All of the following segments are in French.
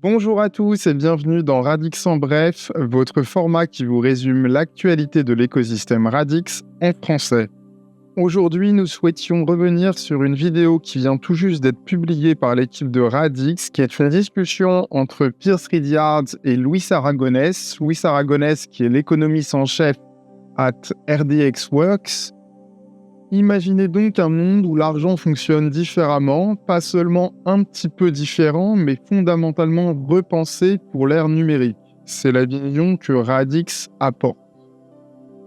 Bonjour à tous et bienvenue dans Radix en bref, votre format qui vous résume l'actualité de l'écosystème Radix en français. Aujourd'hui, nous souhaitions revenir sur une vidéo qui vient tout juste d'être publiée par l'équipe de Radix, qui est une discussion entre Pierce Ridyard et Luis Aragonés. Luis Aragonés, qui est l'économiste en chef at RDXWorks. Imaginez donc un monde où l'argent fonctionne différemment, pas seulement un petit peu différent, mais fondamentalement repensé pour l'ère numérique. C'est la vision que Radix apporte.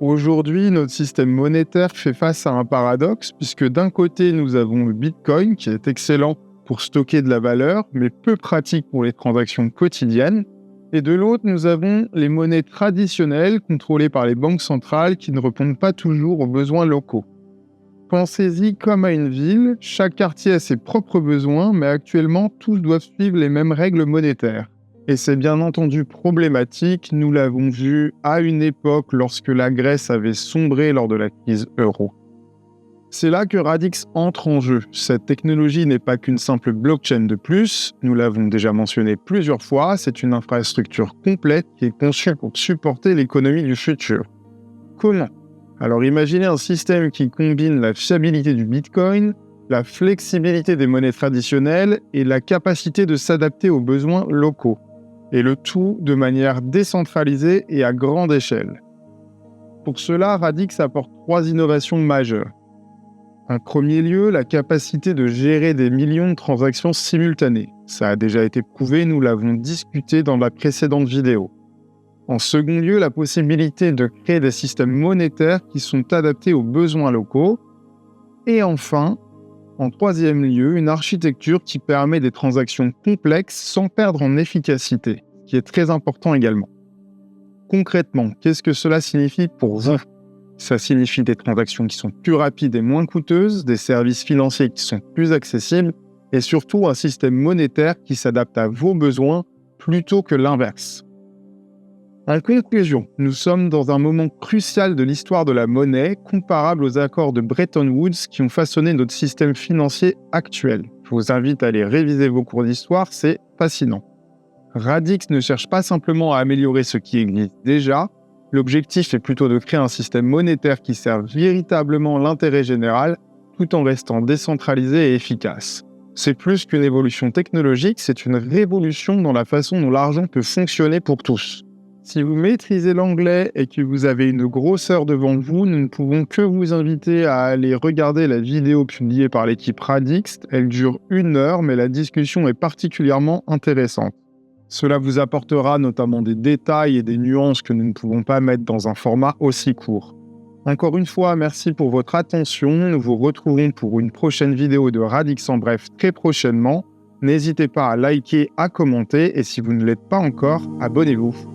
Aujourd'hui, notre système monétaire fait face à un paradoxe, puisque d'un côté, nous avons le Bitcoin, qui est excellent pour stocker de la valeur, mais peu pratique pour les transactions quotidiennes, et de l'autre, nous avons les monnaies traditionnelles, contrôlées par les banques centrales, qui ne répondent pas toujours aux besoins locaux. Pensez-y comme à une ville, chaque quartier a ses propres besoins, mais actuellement, tous doivent suivre les mêmes règles monétaires. Et c'est bien entendu problématique, nous l'avons vu à une époque lorsque la Grèce avait sombré lors de la crise euro. C'est là que Radix entre en jeu. Cette technologie n'est pas qu'une simple blockchain de plus, nous l'avons déjà mentionné plusieurs fois, c'est une infrastructure complète qui est conçue pour supporter l'économie du futur. Comment ? Alors imaginez un système qui combine la fiabilité du Bitcoin, la flexibilité des monnaies traditionnelles et la capacité de s'adapter aux besoins locaux. Et le tout de manière décentralisée et à grande échelle. Pour cela, Radix apporte 3 innovations majeures. En premier lieu, la capacité de gérer des millions de transactions simultanées. Ça a déjà été prouvé, nous l'avons discuté dans la précédente vidéo. En second lieu, la possibilité de créer des systèmes monétaires qui sont adaptés aux besoins locaux. Et enfin, en troisième lieu, une architecture qui permet des transactions complexes sans perdre en efficacité, ce qui est très important également. Concrètement, qu'est-ce que cela signifie pour vous ? Ça signifie des transactions qui sont plus rapides et moins coûteuses, des services financiers qui sont plus accessibles, et surtout un système monétaire qui s'adapte à vos besoins plutôt que l'inverse. En conclusion, nous sommes dans un moment crucial de l'histoire de la monnaie, comparable aux accords de Bretton Woods qui ont façonné notre système financier actuel. Je vous invite à aller réviser vos cours d'histoire, c'est fascinant. Radix ne cherche pas simplement à améliorer ce qui existe déjà, l'objectif est plutôt de créer un système monétaire qui serve véritablement l'intérêt général, tout en restant décentralisé et efficace. C'est plus qu'une évolution technologique, c'est une révolution dans la façon dont l'argent peut fonctionner pour tous. Si vous maîtrisez l'anglais et que vous avez une grosse heure devant vous, nous ne pouvons que vous inviter à aller regarder la vidéo publiée par l'équipe Radix. Elle dure 1 heure, mais la discussion est particulièrement intéressante. Cela vous apportera notamment des détails et des nuances que nous ne pouvons pas mettre dans un format aussi court. Encore une fois, merci pour votre attention. Nous vous retrouverons pour une prochaine vidéo de Radix en bref très prochainement. N'hésitez pas à liker, à commenter et si vous ne l'êtes pas encore, abonnez-vous.